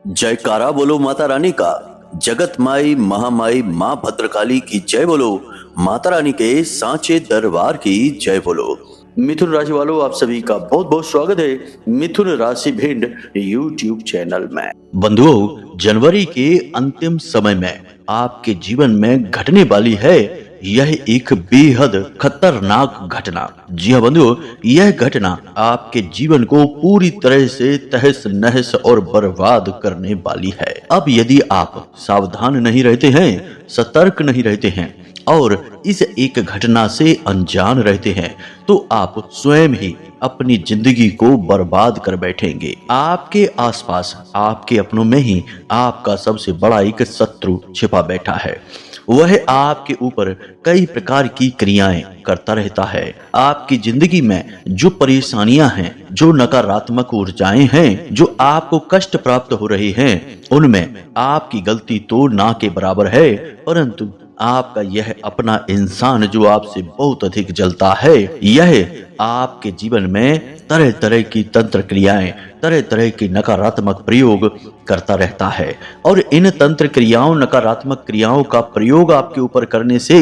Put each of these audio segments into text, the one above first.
जयकारा बोलो माता रानी का। जगत माई महामाई माँ भद्रकाली की जय बोलो। माता रानी के सांचे दरबार की जय बोलो। मिथुन राशि वालों, आप सभी का बहुत बहुत स्वागत है मिथुन राशि भिंड यूट्यूब चैनल में। बंधुओं, जनवरी के अंतिम समय में आपके जीवन में घटने वाली है यह एक बेहद खतरनाक घटना। जी हाँ बंधुओं, यह घटना आपके जीवन को पूरी तरह से तहस नहस और बर्बाद करने वाली है। अब यदि आप सावधान नहीं रहते हैं, सतर्क नहीं रहते हैं और इस एक घटना से अनजान रहते हैं तो आप स्वयं ही अपनी जिंदगी को बर्बाद कर बैठेंगे। आपके आसपास, आपके अपनों में ही आपका सबसे बड़ा एक शत्रु छिपा बैठा है। वह आपके ऊपर कई प्रकार की क्रियाएं करता रहता है। आपकी जिंदगी में जो परेशानियां हैं, जो नकारात्मक ऊर्जाएं हैं, जो आपको कष्ट प्राप्त हो रही हैं, उनमें आपकी गलती तो ना के बराबर है, परंतु आपका यह अपना इंसान जो आपसे बहुत अधिक जलता है, यह आपके जीवन में तरह तरह की तंत्र क्रियाएं, तरह तरह की नकारात्मक प्रयोग करता रहता है। और इन तंत्र क्रियाओं, नकारात्मक क्रियाओं का प्रयोग आपके ऊपर करने से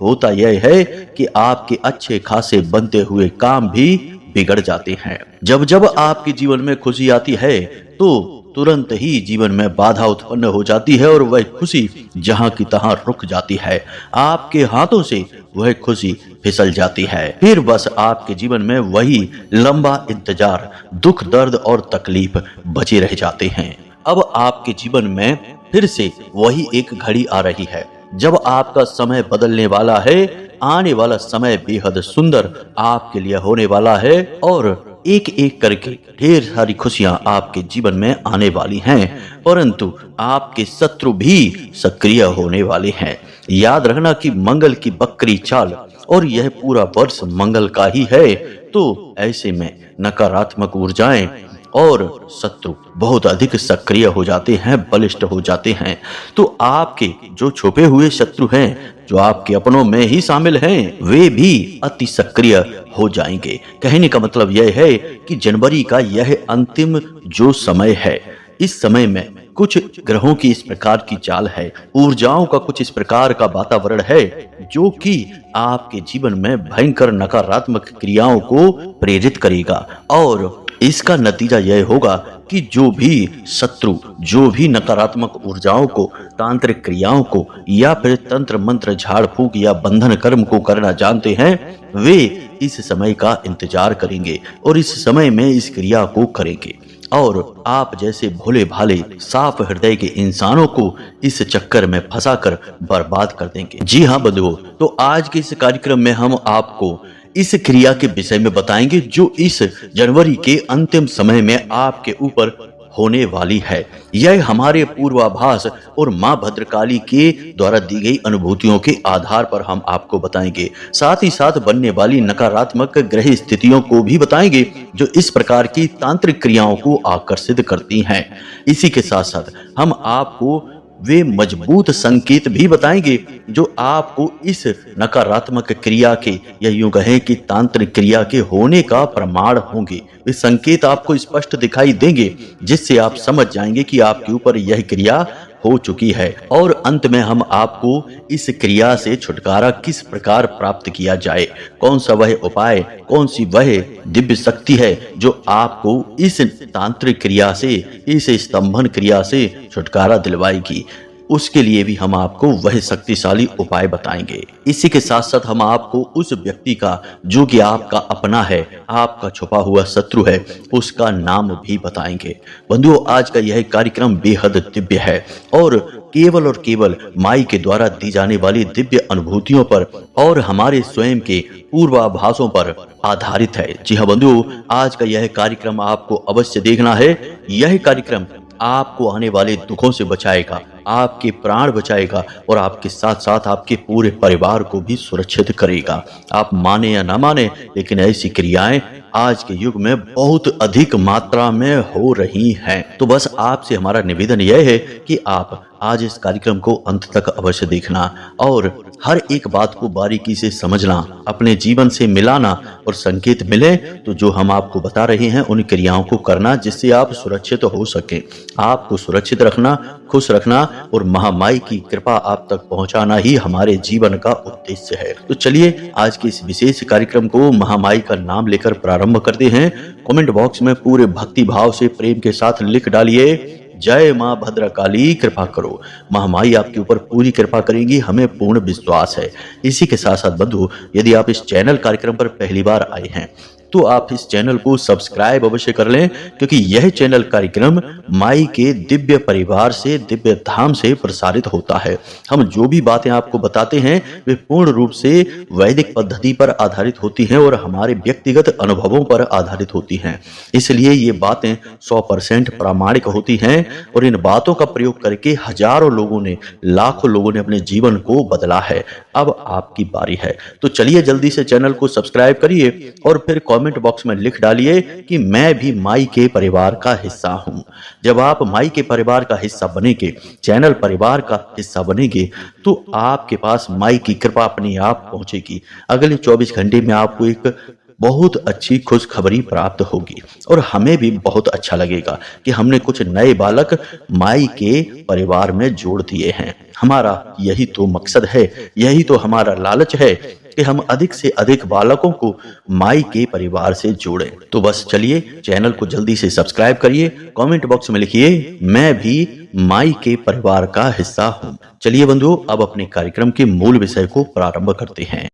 होता यह है कि आपके अच्छे खासे बनते हुए काम भी बिगड़ जाते हैं। जब जब आपके जीवन में खुशी आती है तो तुरंत ही जीवन में बाधा उत्पन्न हो जाती है और वह खुशी जहां की तहां रुक जाती है। आपके हाथों से वह खुशी फिसल जाती है। फिर बस आपके जीवन में वही लंबा इंतजार, दुख, दर्द और तकलीफ बचे रह जाते हैं। अब आपके जीवन में फिर से वही एक घड़ी आ रही है जब आपका समय बदलने वाला है। आने वाला समय बेहद सुंदर आपके लिए होने वाला है और एक एक करके ढेर सारी खुशियां आपके जीवन में आने वाली हैं, परंतु आपके शत्रु भी सक्रिय होने वाले हैं। याद रखना कि मंगल की बकरी चाल और यह पूरा वर्ष मंगल का ही है, तो ऐसे में नकारात्मक ऊर्जाएं और शत्रु बहुत अधिक सक्रिय हो जाते हैं, बलिष्ठ हो जाते हैं। तो आपके जो छुपे हुए शत्रु हैं, जो आपके अपनों में ही शामिल हैं, वे भी अति सक्रिय हो जाएंगे। कहने का मतलब यह है कि जनवरी का यह अंतिम जो समय है, इस समय में कुछ ग्रहों की इस प्रकार की चाल है, ऊर्जाओं का कुछ इस प्रकार का वातावरण है जो कि आपके जीवन में भयंकर नकारात्मक क्रियाओं को प्रेरित करेगा। और इसका नतीजा यह होगा कि जो भी शत्रु, जो भी नकारात्मक ऊर्जाओं को, तांत्रिक क्रियाओं को या फिर तंत्र मंत्र, झाड़ फूक या बंधन कर्म को करना जानते हैं, वे इस समय का इंतजार करेंगे और इस समय में इस क्रिया को करेंगे। और आप जैसे भोले भाले साफ हृदय के इंसानों को इस चक्कर में फंसाकर बर्बाद कर देंगे। जी हाँ बंधुओं, तो आज के इस कार्यक्रम में हम आपको इस क्रिया के विषय में बताएंगे जो इस जनवरी के अंतिम समय में आपके ऊपर होने वाली है। यह हमारे पूर्वाभास और मां भद्रकाली के द्वारा दी गई अनुभूतियों के आधार पर हम आपको बताएंगे। साथ ही साथ बनने वाली नकारात्मक ग्रह स्थितियों को भी बताएंगे जो इस प्रकार की तांत्रिक क्रियाओं को आकर्षित करती हैं। इसी के साथ साथ हम आपको वे मजबूत संकेत भी बताएंगे जो आपको इस नकारात्मक क्रिया के, या यूं कहें कि तांत्रिक क्रिया के होने का प्रमाण होंगे। वे संकेत आपको स्पष्ट दिखाई देंगे जिससे आप समझ जाएंगे कि आपके ऊपर यह क्रिया हो चुकी है। और अंत में हम आपको इस क्रिया से छुटकारा किस प्रकार प्राप्त किया जाए, कौन सा वह उपाय, कौन सी वह दिव्य शक्ति है जो आपको इस तांत्रिक क्रिया से, इस स्तंभन क्रिया से छुटकारा दिलवाएगी, उसके लिए भी हम आपको वह शक्तिशाली उपाय बताएंगे। इसी के साथ साथ हम आपको उस व्यक्ति का जो कि आपका अपना है, आपका छुपा हुआ शत्रु है, उसका नाम भी बताएंगे। बंधुओं, आज का यह कार्यक्रम बेहद दिव्य है और केवल माई के द्वारा दी जाने वाली दिव्य अनुभूतियों पर और हमारे स्वयं के पूर्वाभासों पर आधारित है। जी हाँ बंधुओं, आज का यह कार्यक्रम आपको अवश्य देखना है। यह कार्यक्रम आपको आने वाले दुखों से बचाएगा, आपके प्राण बचाएगा और आपके साथ साथ आपके पूरे परिवार को भी सुरक्षित करेगा। आप माने या ना माने, लेकिन ऐसी क्रियाएं आज के युग में बहुत अधिक मात्रा में हो रही हैं। तो बस आपसे हमारा निवेदन यह है कि आप आज इस कार्यक्रम को अंत तक अवश्य देखना और हर एक बात को बारीकी से समझना, अपने जीवन से मिलाना और संकेत मिले तो जो हम आपको बता रहे हैं उन क्रियाओं को करना, जिससे आप सुरक्षित हो सके। आपको सुरक्षित रखना, खुश रखना और महामाई की कृपा आप तक पहुंचाना ही हमारे जीवन का उद्देश्य है। तो चलिए आज के इस विशेष कार्यक्रम को महामाई का नाम लेकर प्रारंभ करते हैं। कमेंट बॉक्स में पूरे भक्ति भाव से प्रेम के साथ लिख डालिए, जय मां भद्रकाली कृपा करो। महामाई आपके ऊपर पूरी कृपा करेंगी, हमें पूर्ण विश्वास है। इसी के साथ साथ बंधु, यदि आप इस चैनल कार्यक्रम पर पहली बार आए हैं तो आप इस चैनल को सब्सक्राइब अवश्य कर लें, क्योंकि यह चैनल कार्यक्रम माई के दिव्य परिवार से, दिव्य धाम से प्रसारित होता है। हम जो भी बातें आपको बताते हैं वे पूर्ण रूप से वैदिक पद्धति पर आधारित होती हैं और हमारे व्यक्तिगत अनुभवों पर आधारित होती हैं। इसलिए ये बातें 100% प्रामाणिक होती हैं और इन बातों का प्रयोग करके हजारों लोगों ने, लाखों लोगों ने अपने जीवन को बदला है। अब आपकी बारी है, तो चलिए जल्दी से चैनल को सब्सक्राइब करिए और फिर कमेंट बॉक्स में लिख डालिए कि मैं भी माई के परिवार का हिस्सा हूं। जब आप माई के परिवार का हिस्सा बनेंगे, चैनल परिवार का हिस्सा बनेंगे, तो आपके पास माई की कृपा अपने आप पहुंचेगी। अगले 24 घंटे में आपको एक बहुत अच्छी खुशखबरी प्राप्त होगी और हमें भी बहुत अच्छा लगेगा कि हमने कुछ नए बालक माई के परिवार में जोड़ दिए हैं। हमारा यही तो मकसद है, यही तो हमारा लालच है कि हम अधिक से अधिक बालकों को माई के परिवार से जोड़ें। तो बस चलिए चैनल को जल्दी से सब्सक्राइब करिए, कमेंट बॉक्स में लिखिए मैं भी माई के परिवार का हिस्सा हूँ। चलिए बंधुओं, अब अपने कार्यक्रम के मूल विषय को प्रारंभ करते हैं।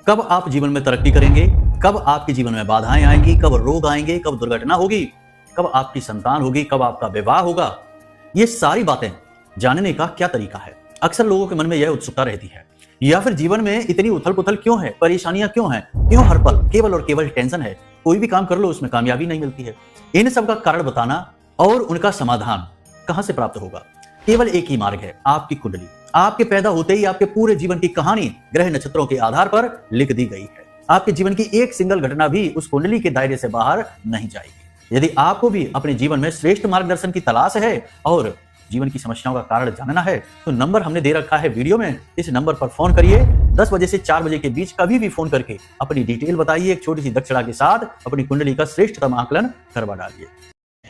कब आप जीवन में तरक्की करेंगे, कब आपके जीवन में बाधाएं आएंगी, कब रोग आएंगे, कब दुर्घटना होगी, कब आपकी संतान होगी, कब आपका विवाह होगा, ये सारी बातें जानने का क्या तरीका है। अक्सर लोगों के मन में यह उत्सुकता रहती है, या फिर जीवन में इतनी उथल पुथल क्यों है, परेशानियां क्यों हैं, क्यों हर पल केवल और केवल टेंशन है, कोई भी काम कर लो उसमें कामयाबी नहीं मिलती है। इन सब का कारण बताना और उनका समाधान कहां से प्राप्त होगा, केवल एक ही मार्ग है, आपकी कुंडली। आपके पैदा होते ही आपके पूरे जीवन की कहानी ग्रह नक्षत्रों के आधार पर लिख दी गई है। आपके जीवन की एक सिंगल घटना भी उस कुंडली के दायरे से बाहर नहीं जाएगी। यदि आपको भी अपने जीवन में श्रेष्ठ मार्गदर्शन की तलाश है और जीवन की समस्याओं का कारण जानना है, तो नंबर हमने दे रखा है वीडियो में। इस नंबर पर फोन करिए। 10 बजे से 4 बजे के बीच कभी भी फोन करके अपनी डिटेल बताइए। एक छोटी सी दक्षिणा के साथ अपनी कुंडली का श्रेष्ठतम आकलन करवा डालिए।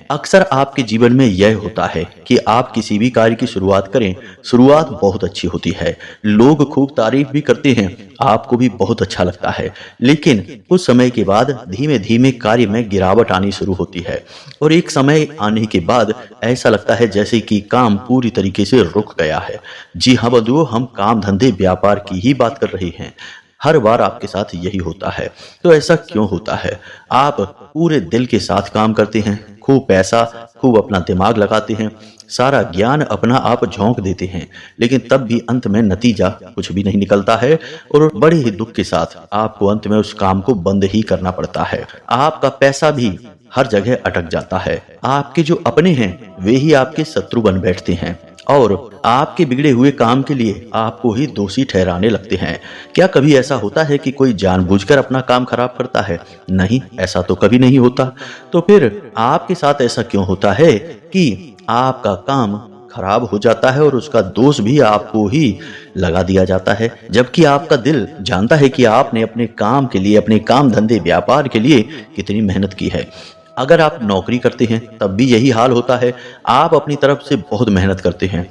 अक्सर आपके जीवन में यह होता है कि आप किसी भी कार्य की शुरुआत करें, शुरुआत बहुत अच्छी होती है, लोग खूब तारीफ भी करते हैं, आपको भी बहुत अच्छा लगता है, लेकिन कुछ समय के बाद धीमे धीमे कार्य में गिरावट आनी शुरू होती है और एक समय आने के बाद ऐसा लगता है जैसे कि काम पूरी तरीके से रुक गया है। जी हाँ बंधुओं, हम काम धंधे व्यापार की ही बात कर रहे हैं। हर बार आपके साथ यही होता है। तो ऐसा क्यों होता है? आप पूरे दिल के साथ काम करते हैं, खूब पैसा, खूब अपना दिमाग लगाते हैं, सारा ज्ञान अपना आप झोंक देते हैं, लेकिन तब भी अंत में नतीजा कुछ भी नहीं निकलता है और बड़े ही दुख के साथ आपको अंत में उस काम को बंद ही करना पड़ता है। आपका पैसा भी हर जगह अटक जाता है। आपके जो अपने हैं वे ही आपके शत्रु बन बैठते हैं और आपके बिगड़े हुए काम के लिए आपको ही दोषी ठहराने लगते हैं। क्या कभी ऐसा होता है कि कोई जानबूझकर अपना काम खराब करता है? नहीं, ऐसा तो कभी नहीं होता। तो फिर आपके साथ ऐसा क्यों होता है कि आपका काम खराब हो जाता है और उसका दोष भी आपको ही लगा दिया जाता है, जबकि आपका दिल जानता है कि आपने अपने काम के लिए, अपने काम धंधे व्यापार के लिए कितनी मेहनत की है। अगर आप नौकरी करते हैं तब भी यही हाल होता है। आप अपनी तरफ से बहुत मेहनत करते हैं,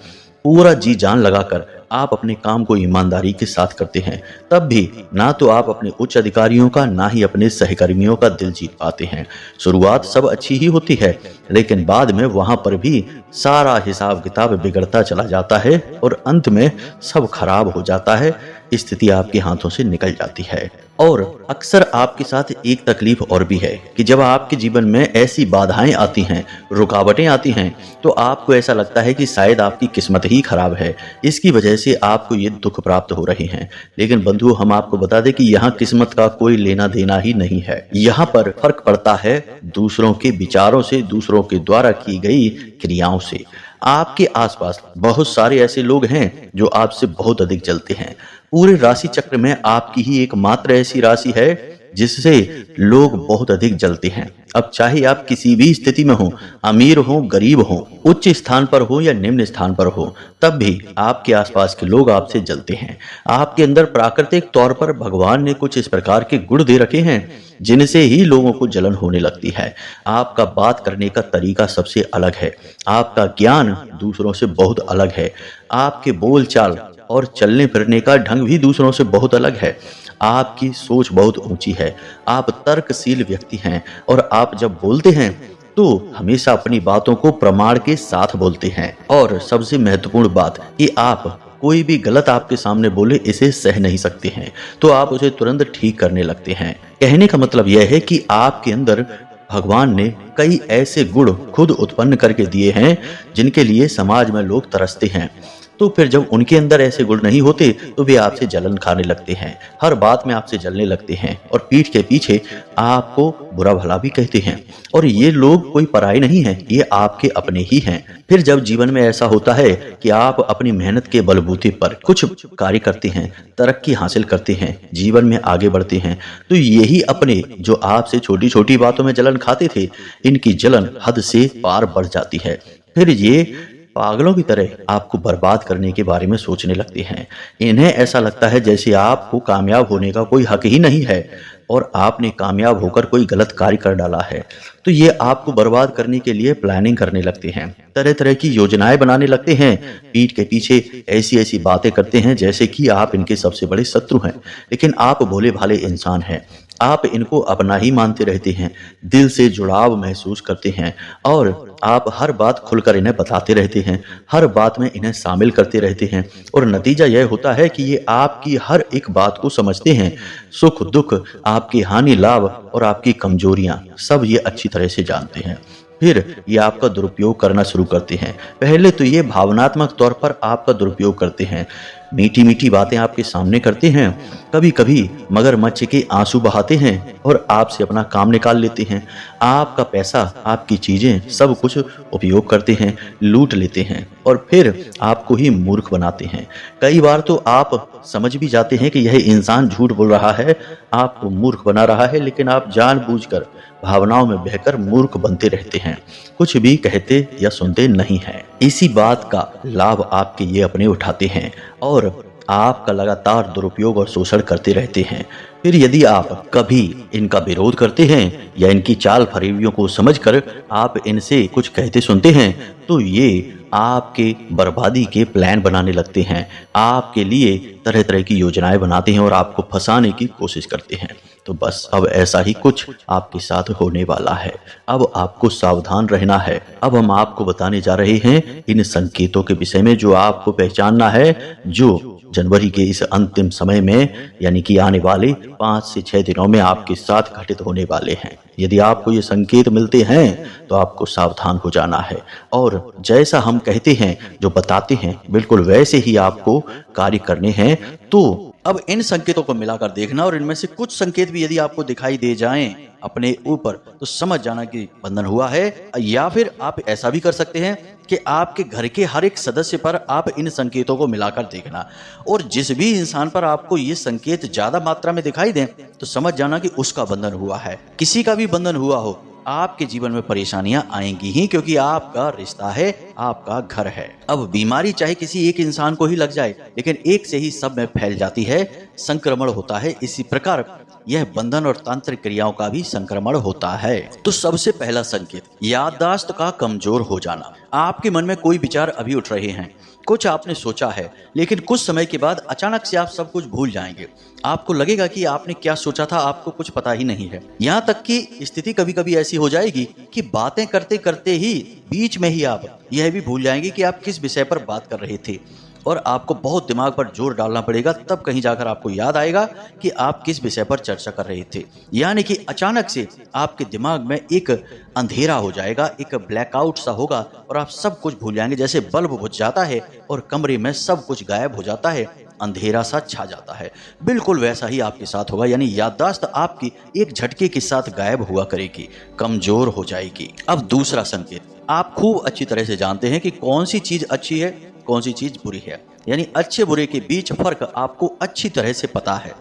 पूरा जी जान लगाकर आप अपने काम को ईमानदारी के साथ करते हैं, तब भी ना तो आप अपने उच्च अधिकारियों का, ना ही अपने सहकर्मियों का दिल जीत पाते हैं। शुरुआत सब अच्छी ही होती है, लेकिन बाद में वहां पर भी सारा हिसाब किताब बिगड़ता चला जाता है और अंत में सब खराब हो जाता है, स्थिति आपके हाथों से निकल जाती है। और अक्सर आपके साथ एक तकलीफ और भी है कि जब आपके जीवन में ऐसी बाधाएं आती हैं, रुकावटें आती हैं, तो आपको ऐसा लगता है कि शायद आपकी किस्मत ही खराब है, इसकी वजह से आपको ये दुख प्राप्त हो रहे हैं। लेकिन बंधु, हम आपको बता दें कि यहाँ किस्मत का कोई लेना देना ही नहीं है। यहाँ पर फर्क पड़ता है दूसरों के विचारों से, दूसरों के द्वारा की गई क्रियाओं से। आपके आसपास बहुत सारे ऐसे लोग हैं जो आपसे बहुत अधिक चलते हैं। पूरे राशि चक्र में आपकी ही एकमात्र ऐसी राशि है जिससे लोग बहुत अधिक जलते हैं। अब चाहे आप किसी भी स्थिति में हो, अमीर हो, गरीब हो, उच्च स्थान पर हो या निम्न स्थान पर हो, तब भी आपके आसपास के लोग आपसे जलते हैं। आपके अंदर प्राकृतिक तौर पर भगवान ने कुछ इस प्रकार के गुण दे रखे हैं जिनसे ही लोगों को जलन होने लगती है। आपका बात करने का तरीका सबसे अलग है, आपका ज्ञान दूसरों से बहुत अलग है, आपके बोलचाल और चलने फिरने का ढंग भी दूसरों से बहुत अलग है, आपकी सोच बहुत ऊंची है, आप तर्कशील व्यक्ति हैं और आप जब बोलते हैं तो हमेशा अपनी बातों को प्रमाण के साथ बोलते हैं। और सबसे महत्वपूर्ण बात कि आप कोई भी गलत आपके सामने बोले इसे सह नहीं सकते हैं, तो आप उसे तुरंत ठीक करने लगते हैं। कहने का मतलब यह है कि आपके अंदर भगवान ने कई ऐसे गुण खुद उत्पन्न करके दिए हैं जिनके लिए समाज में लोग तरसते हैं। तो फिर जब उनके अंदर ऐसे गुण नहीं होते तो वे आपसे जलन खाने लगते हैं, हर बात में आपसे जलने लगते हैं और पीठ के पीछे आपको बुरा भला भी कहते हैं। और ये लोग कोई पराये नहीं हैं, ये आपके अपने ही हैं। फिर जब जीवन में ऐसा होता है कि आप अपनी मेहनत के बलबूते पर कुछ कार्य करते हैं, तरक्की हासिल करते हैं, जीवन में आगे बढ़ते हैं, तो यही अपने जो आपसे छोटी छोटी बातों में जलन खाते थे, इनकी जलन हद से पार बढ़ जाती है। फिर ये पागलों की तरह आपको बर्बाद करने के बारे में सोचने लगते हैं। इन्हें ऐसा लगता है जैसे आपको कामयाब होने का कोई हक ही नहीं है और आपने कामयाब होकर कोई गलत कार्य कर डाला है। तो ये आपको बर्बाद करने के लिए प्लानिंग करने लगते हैं, तरह तरह की योजनाएं बनाने लगते हैं, पीठ के पीछे ऐसी ऐसी बातें करते हैं जैसे कि आप इनके सबसे बड़े शत्रु हैं। लेकिन आप भोले भाले इंसान हैं, आप इनको अपना ही मानते रहते हैं, दिल से जुड़ाव महसूस करते हैं और आप हर बात खुलकर इन्हें बताते रहते हैं, हर बात में इन्हें शामिल करते रहते हैं और नतीजा यह होता है कि ये आपकी हर एक बात को समझते हैं। सुख दुख, आपकी हानि लाभ और आपकी कमजोरियां सब ये अच्छी तरह से जानते हैं। फिर ये आपका दुरुपयोग करना शुरू करते हैं। पहले तो ये भावनात्मक तौर पर आपका दुरुपयोग करते हैं, मीठी मीठी बातें आपके सामने करते हैं, कभी कभी मगरमच्छ के आंसू बहाते हैं और आपसे अपना काम निकाल लेते हैं। आपका पैसा, आपकी चीजें सब कुछ उपयोग करते हैं, लूट लेते हैं और फिर आपको ही मूर्ख बनाते हैं। कई बार तो आप समझ भी जाते हैं कि यह इंसान झूठ बोल रहा है, आपको मूर्ख बना रहा है, लेकिन आप जानबूझकर भावनाओं में बहकर मूर्ख बनते रहते हैं, कुछ भी कहते या सुनते नहीं हैं। इसी बात का लाभ आपके ये अपने उठाते हैं और आपका लगातार दुरुपयोग और शोषण करते रहते हैं। फिर यदि आप कभी इनका विरोध करते हैं या इनकी चाल फरेबियों को समझकर आप इनसे कुछ कहते सुनते हैं तो ये आपके बर्बादी के प्लान बनाने लगते हैं, आपके लिए तरह तरह की योजनाएं बनाते हैं और आपको फंसाने की कोशिश करते हैं। तो बस अब ऐसा ही कुछ आपके साथ होने वाला है। अब आपको सावधान रहना है। अब हम आपको बताने जा रहे हैं इन संकेतों के विषय में जो आपको पहचानना है, जो जनवरी के इस अंतिम समय में यानी कि आने वाले 5 से 6 दिनों में आपके साथ घटित होने वाले हैं। यदि आपको ये संकेत मिलते हैं तो आपको सावधान हो जाना है और जैसा हम कहते हैं, जो बताते हैं, बिल्कुल वैसे ही आपको कार्य करने हैं। तो अब इन संकेतों को मिलाकर देखना और इनमें से कुछ संकेत भी यदि आपको दिखाई दे जाएं अपने ऊपर तो समझ जाना कि बंधन हुआ है। या फिर आप ऐसा भी कर सकते हैं कि आपके घर के हर एक सदस्य पर आप इन संकेतों को मिलाकर देखना और जिस भी इंसान पर आपको ये संकेत ज्यादा मात्रा में दिखाई दें तो समझ जाना कि उसका बंधन हुआ है। किसी का भी बंधन हुआ हो, आपके जीवन में परेशानियां आएंगी ही, क्योंकि आपका रिश्ता है, आपका घर है। अब बीमारी चाहे किसी एक इंसान को ही लग जाए लेकिन एक से ही सब में फैल जाती है, संक्रमण होता है। इसी प्रकार यह बंधन और तांत्रिक क्रियाओं का भी संक्रमण होता है। तो सबसे पहला संकेत, याददाश्त का कमजोर हो जाना। आपके मन में कोई विचार अभी उठ रहे हैं, कुछ आपने सोचा है, लेकिन कुछ समय के बाद अचानक से आप सब कुछ भूल जाएंगे। आपको लगेगा कि आपने क्या सोचा था, आपको कुछ पता ही नहीं है। यहाँ तक कि स्थिति कभी कभी ऐसी हो जाएगी कि बातें करते करते ही बीच में ही आप यह भी भूल जाएंगे कि आप किस विषय पर बात कर रहे थे और आपको बहुत दिमाग पर जोर डालना पड़ेगा, तब कहीं जाकर आपको याद आएगा कि आप किस विषय पर चर्चा कर रहे थे। यानी कि अचानक से आपके दिमाग में एक अंधेरा हो जाएगा, एक ब्लैकआउट सा होगा और आप सब कुछ भूल जाएंगे। जैसे बल्ब बुझ जाता है और कमरे में सब कुछ गायब हो जाता है, अंधेरा सा छा जाता है, बिल्कुल वैसा ही आपके साथ होगा। यानी याददाश्त आपकी एक झटके के साथ गायब हुआ करेगी, कमजोर हो जाएगी। अब दूसरा संकेत, आप खूब अच्छी तरह से जानते हैं कि कौन सी चीज अच्छी है, कौन सी चीज बुरी है। यानी अच्छे बुरे के बीच फर्क आपको अच्छी तरह से पता है।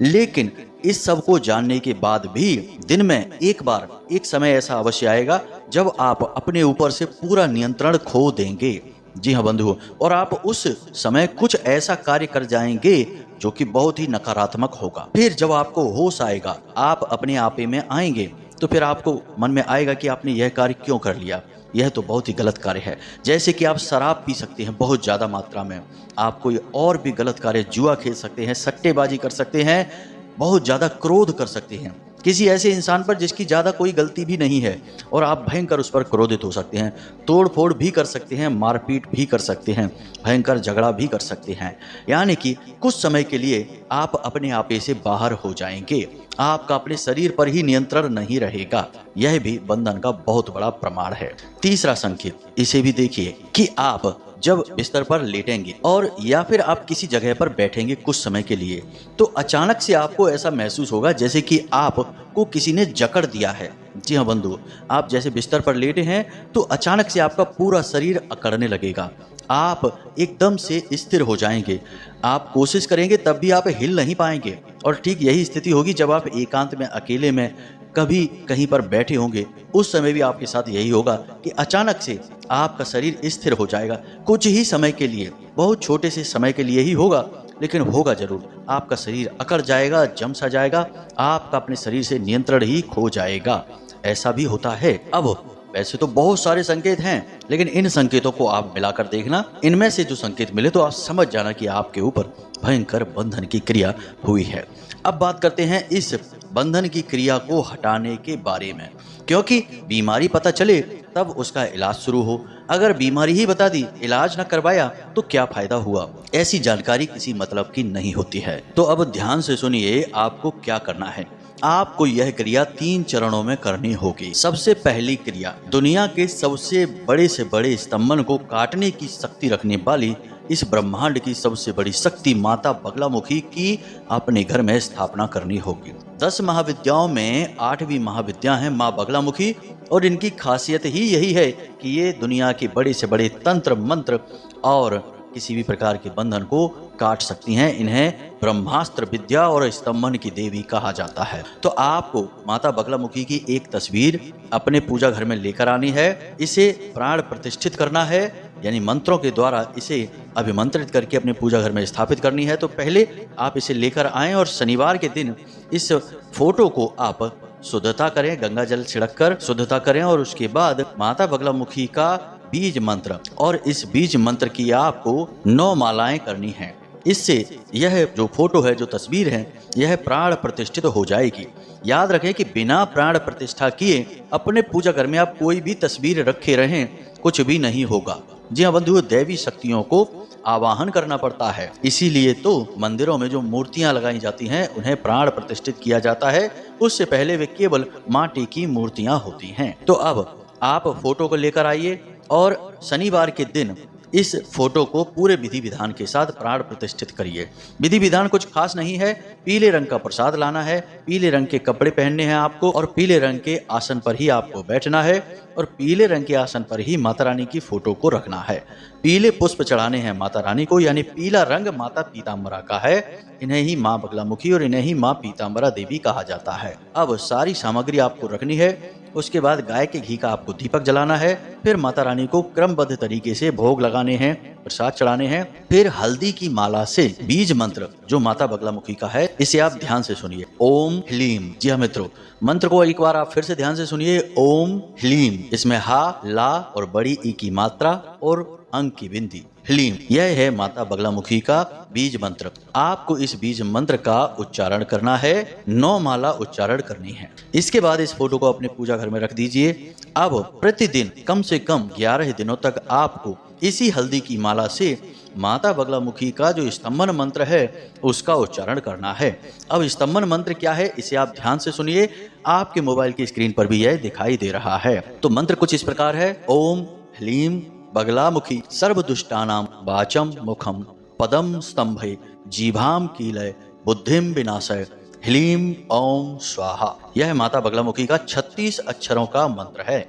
लेकिन इस सब को जानने के बाद भी दिन में एक समय ऐसा अवश्य आएगा जब आप अपने ऊपर से पूरा नियंत्रण खो देंगे। जी हाँ बंधुओं, और आप उस समय कुछ ऐसा कार्य कर जाएंगे जो कि बहुत ही नकारात्मक होगा। फिर जब आपको होश आएगा, आप अपने आपे में आएंगे, तो फिर आपको मन में आएगा कि आपने यह कार्य क्यों कर लिया, यह तो बहुत ही गलत कार्य है। जैसे कि आप शराब पी सकते हैं बहुत ज़्यादा मात्रा में, आप कोई और भी गलत कार्य, जुआ खेल सकते हैं, सट्टेबाजी कर सकते हैं, बहुत ज़्यादा क्रोध कर सकते हैं किसी ऐसे इंसान पर जिसकी ज़्यादा कोई गलती भी नहीं है, और आप भयंकर उस पर क्रोधित हो सकते हैं, तोड़ फोड़ भी कर सकते हैं, मारपीट भी कर सकते हैं, भयंकर झगड़ा भी कर सकते हैं। यानी कि कुछ समय के लिए आप अपने आपे से बाहर हो जाएंगे, आपका अपने शरीर पर ही नियंत्रण नहीं रहेगा। यह भी बंधन का बहुत बड़ा प्रमाण है। तीसरा संकेत, इसे भी देखिए कि आप जब बिस्तर पर लेटेंगे और या फिर आप किसी जगह पर बैठेंगे कुछ समय के लिए, तो अचानक से आपको ऐसा महसूस होगा जैसे कि आपको किसी ने जकड़ दिया है। जी हाँ बंधु, आप जैसे बिस्तर पर लेटे हैं तो अचानक से आपका पूरा शरीर अकड़ने लगेगा, आप एकदम से स्थिर हो जाएंगे, आप कोशिश करेंगे तब भी आप हिल नहीं पाएंगे। और ठीक यही स्थिति होगी जब आप एकांत में, अकेले में कभी कहीं पर बैठे होंगे, उस समय भी आपके साथ यही होगा कि अचानक से आपका शरीर स्थिर हो जाएगा। कुछ ही समय के लिए, बहुत छोटे से समय के लिए ही होगा, लेकिन होगा जरूर। आपका शरीर अकड़ जाएगा, जम सा जाएगा, आपका अपने शरीर से नियंत्रण ही खो जाएगा। ऐसा भी होता है। अब वैसे तो बहुत सारे संकेत हैं, लेकिन इन संकेतों को आप मिलाकर देखना, इनमें से जो संकेत मिले तो आप समझ जाना कि आपके ऊपर भयंकर बंधन की क्रिया हुई है। अब बात करते हैं इस बंधन की क्रिया को हटाने के बारे में, क्योंकि बीमारी पता चले तब उसका इलाज शुरू हो। अगर बीमारी ही बता दी, इलाज न करवाया तो क्या फायदा हुआ। ऐसी जानकारी किसी मतलब की नहीं होती है। तो अब ध्यान से सुनिए, आपको क्या करना है। आपको यह क्रिया 3 चरणों में करनी होगी। सबसे पहली क्रिया, दुनिया के सबसे बड़े से बड़े स्तंभन को काटने की शक्ति रखने वाली इस ब्रह्मांड की सबसे बड़ी शक्ति माता बगलामुखी की अपने घर में स्थापना करनी होगी। 10 महाविद्याओं में 8वीं महाविद्या है माँ बगलामुखी, और इनकी खासियत ही यही है कि ये दुनिया के बड़े से बड़े तंत्र मंत्र और किसी भी प्रकार के बंधन को काट सकती हैं। इन्हें ब्रह्मास्त्र विद्या और स्तंभन की देवी कहा जाता है। तो आपको माता बगलामुखी की एक तस्वीर अपने पूजा घर में लेकर आनी है, इसे प्राण प्रतिष्ठित करना है, यानी मंत्रों के द्वारा इसे अभिमंत्रित करके अपने पूजा घर में स्थापित करनी है। तो पहले आप इसे लेकर आएं और शनिवार के दिन इस फोटो को आप शुद्धता करें, गंगा जल छिड़क कर शुद्धता करें, और उसके बाद माता बगलामुखी का बीज मंत्र, और इस बीज मंत्र की आपको 9 मालाएं करनी हैं। इससे यह जो फोटो है, जो तस्वीर है, यह प्राण प्रतिष्ठित हो जाएगी। याद रखें कि बिना प्राण प्रतिष्ठा किए अपने पूजा घर में आप कोई भी तस्वीर रखे रहें, कुछ भी नहीं होगा। जी हाँ बंधुओं, दैवी शक्तियों को आवाहन करना पड़ता है, इसीलिए तो मंदिरों में जो मूर्तियां लगाई जाती हैं उन्हें प्राण प्रतिष्ठित किया जाता है। उससे पहले वे केवल माटी की मूर्तियां होती हैं। तो अब आप फोटो को लेकर आइए और शनिवार के दिन इस फोटो को पूरे विधि विधान के साथ प्राण प्रतिष्ठित करिए। विधि विधान कुछ खास नहीं है। पीले रंग का प्रसाद लाना है, पीले रंग के कपड़े पहनने हैं आपको, और पीले रंग के आसन पर ही आपको बैठना है, और पीले रंग के आसन पर ही माता रानी की फोटो को रखना है। पीले पुष्प चढ़ाने हैं माता रानी को, यानी पीला रंग माता पीताम्बरा का है। इन्हें ही माँ बगलामुखी और इन्हें ही माँ पीताम्बरा देवी कहा जाता है। अब सारी सामग्री आपको रखनी है। उसके बाद गाय के घी का आपको दीपक जलाना है। फिर माता रानी को क्रमबद्ध तरीके से भोग लगाने हैं, प्रसाद चढ़ाने हैं। फिर हल्दी की माला से बीज मंत्र जो माता बगलामुखी का है, इसे आप ध्यान से सुनिए, ओम ह्लीम। जी हाँ मित्रों, मंत्र को एक बार आप फिर से ध्यान से सुनिए, ओम ह्लीम। इसमें हा, ला और बड़ी ई की मात्रा और अंक की बिंदी, ह्लीम। यह है माता बगलामुखी का बीज मंत्र। आपको इस बीज मंत्र का उच्चारण करना है, 9 माला उच्चारण करनी है। इसके बाद इस फोटो को अपने पूजा घर में रख दीजिए। अब प्रतिदिन कम से कम 11 दिनों तक आपको इसी हल्दी की माला से माता बगलामुखी का जो स्तंभन मंत्र है उसका उच्चारण करना है। अब स्तंभन मंत्र क्या है, इसे आप ध्यान से सुनिए। आपके मोबाइल की स्क्रीन पर भी यह दिखाई दे रहा है। तो मंत्र कुछ इस प्रकार है, ओम ह्लीम बगलामुखी सर्वदुष्टानां वाचम मुखम पदम स्तंभे जीभाम कीलय बुद्धिम विनाशय ह्लीम ओम स्वाहा। यह माता बगलामुखी का 36 अक्षरों का मंत्र है।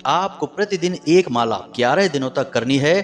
आपको प्रतिदिन एक माला 11 दिनों तक करनी है।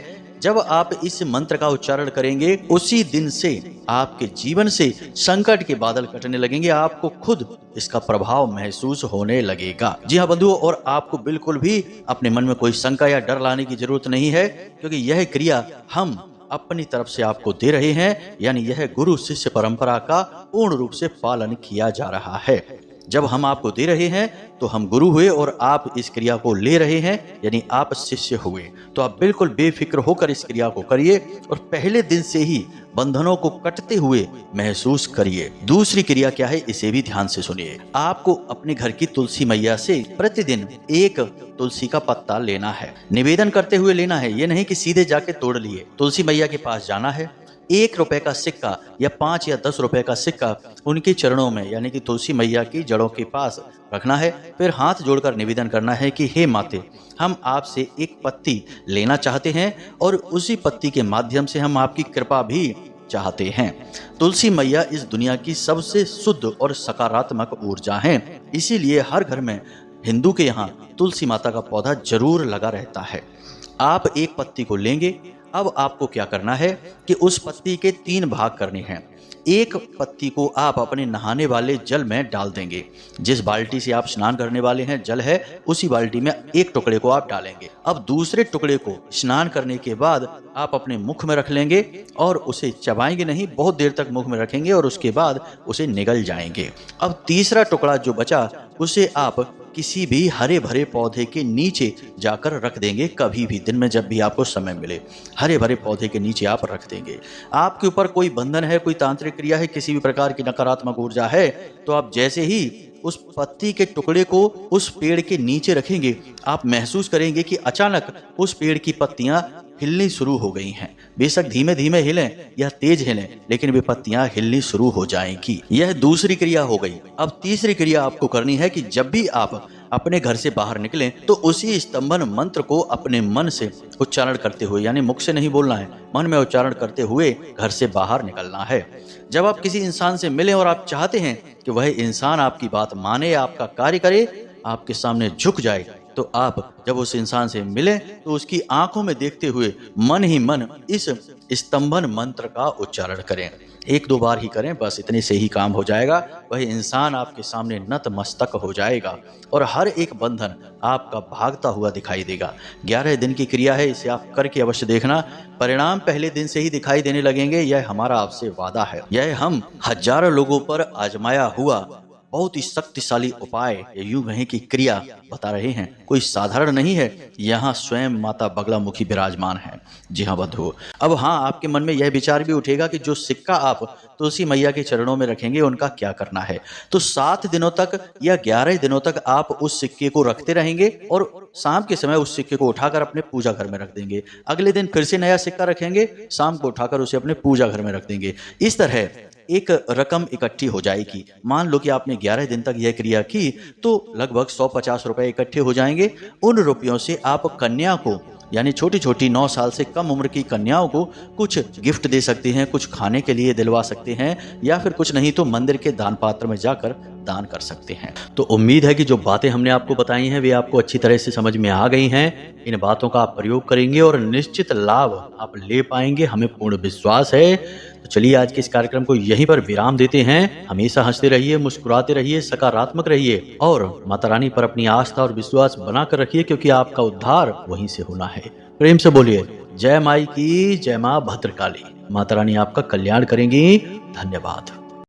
जब आप इस मंत्र का उच्चारण करेंगे उसी दिन से आपके जीवन से संकट के बादल कटने लगेंगे, आपको खुद इसका प्रभाव महसूस होने लगेगा। जी हाँ बंधुओं, और आपको बिल्कुल भी अपने मन में कोई शंका या डर लाने की जरूरत नहीं है, क्योंकि यह क्रिया हम अपनी तरफ से आपको दे रहे हैं, यानी यह गुरु शिष्य परंपरा का पूर्ण रूप से पालन किया जा रहा है। जब हम आपको दे रहे हैं तो हम गुरु हुए और आप इस क्रिया को ले रहे हैं, यानी आप शिष्य हुए। तो आप बिल्कुल बेफिक्र होकर इस क्रिया को करिए और पहले दिन से ही बंधनों को कटते हुए महसूस करिए। दूसरी क्रिया क्या है, इसे भी ध्यान से सुनिए। आपको अपने घर की तुलसी मैया से प्रतिदिन एक तुलसी का पत्ता लेना है, निवेदन करते हुए लेना है। ये नहीं कि सीधे जाके तोड़ लिए। तुलसी मैया के पास जाना है, 1 रुपए का सिक्का या 5 या 10 रुपए का सिक्का उनके चरणों में यानी कि तुलसी मैया की जड़ों के पास रखना है। फिर हाथ जोड़कर निवेदन करना है कि हे माते, हम आपसे एक पत्ती लेना चाहते हैं और उसी पत्ती के माध्यम से हम आपकी कृपा भी चाहते हैं। तुलसी मैया इस दुनिया की सबसे शुद्ध और सकारात्मक ऊर्जा है, इसीलिए हर घर में हिंदू के यहाँ तुलसी माता का पौधा जरूर लगा रहता है। आप एक पत्ती को लेंगे। अब आपको क्या करना है कि उस पत्ती के 3 भाग करने हैं। एक पत्ती को आप अपने नहाने वाले जल में डाल देंगे। जिस बाल्टी से आप स्नान करने वाले हैं जल है, उसी बाल्टी में एक टुकड़े को आप डालेंगे। अब दूसरे टुकड़े को स्नान करने के बाद आप अपने मुख में रख लेंगे और उसे चबाएंगे नहीं, बहुत देर तक मुख में रखेंगे और उसके बाद उसे निगल जाएंगे। अब तीसरा टुकड़ा जो बचा उसे आप किसी भी हरे भरे पौधे के नीचे जाकर रख देंगे। कभी भी दिन में जब भी आपको समय मिले हरे भरे पौधे के नीचे आप रख देंगे। आपके ऊपर कोई बंधन है, कोई तांत्रिक क्रिया है, किसी भी प्रकार की नकारात्मक ऊर्जा है, तो आप जैसे ही उस पत्ती के टुकड़े को उस पेड़ के नीचे रखेंगे, आप महसूस करेंगे कि अचानक उस पेड़ की पत्तियां हिलनी शुरू हो गई हैं। बेशक धीमे धीमे हिलें या तेज हिलें, लेकिन वे पत्तियां हिलनी शुरू हो जाएंगी। यह दूसरी क्रिया हो गई। अब तीसरी क्रिया आपको करनी है कि जब भी आप अपने घर से बाहर निकलें तो उसी स्तंभन मंत्र को अपने मन से उच्चारण करते हुए, यानी मुख से नहीं बोलना है, मन में उच्चारण करते हुए घर से बाहर निकलना है। जब आप किसी इंसान से मिलें और आप चाहते हैं कि वह इंसान आपकी बात माने, आपका कार्य करे, आपके सामने झुक जाए, तो आप जब उस इंसान से मिलें तो उसकी आंखों में देखते हुए मन ही मन इस स्तंभन मंत्र का उच्चारण करें। 1-2 बार ही करें, बस इतने से ही काम हो जाएगा। वह इंसान आपके सामने नतमस्तक हो जाएगा और हर एक बंधन आपका भागता हुआ दिखाई देगा। 11 दिन की क्रिया है, इसे आप करके अवश्य देखना। परिणाम पहले दिन से ही दिखाई देने लगेंगे, यह हमारा आपसे वादा है। यह हम हजारों लोगों पर आजमाया हुआ बहुत ही शक्तिशाली उपाय, यूं कहें कि क्रिया बता रहे हैं। कोई साधारण नहीं है, यहाँ स्वयं माता बगलामुखी विराजमान है। जी हाँ बंधुओं, अब हाँ, आपके मन में यह विचार भी उठेगा कि जो सिक्का आप तुलसी मैया के चरणों में रखेंगे उनका क्या करना है। तो 7 दिनों तक या 11 दिनों तक आप उस सिक्के को रखते रहेंगे और शाम के समय उस सिक्के को उठाकर अपने पूजा घर में रख देंगे। अगले दिन फिर से नया सिक्का रखेंगे, शाम को उठाकर उसे अपने पूजा घर में रख देंगे। इस तरह एक रकम इकट्ठी हो जाएगी। मान लो कि आपने 11 दिन तक यह क्रिया की तो लगभग 150 रुपए इकट्ठे हो जाएंगे। उन रुपयों से आप कन्या को, यानी छोटी छोटी 9 साल से कम उम्र की कन्याओं को कुछ गिफ्ट दे सकते हैं, कुछ खाने के लिए दिलवा सकते हैं, या फिर कुछ नहीं तो मंदिर के दान पात्र में जाकर दान कर सकते हैं। तो उम्मीद है कि जो बातें हमने आपको बताई हैं वे आपको अच्छी तरह से समझ में आ गई हैं। इन बातों का आप प्रयोग करेंगे और निश्चित लाभ आप ले पाएंगे, हमें पूर्ण विश्वास है। तो चलिए आज के इस कार्यक्रम को यहीं पर विराम देते हैं। हमेशा हंसते रहिए, मुस्कुराते रहिए, सकारात्मक रहिए और माता रानी पर अपनी आस्था और विश्वास बनाकर रखिए, क्योंकि आपका उद्धार वहीं से होना है। प्रेम से बोलिए जय माई की, जय मां भद्रकाली। माता रानी आपका कल्याण करेंगी। धन्यवाद।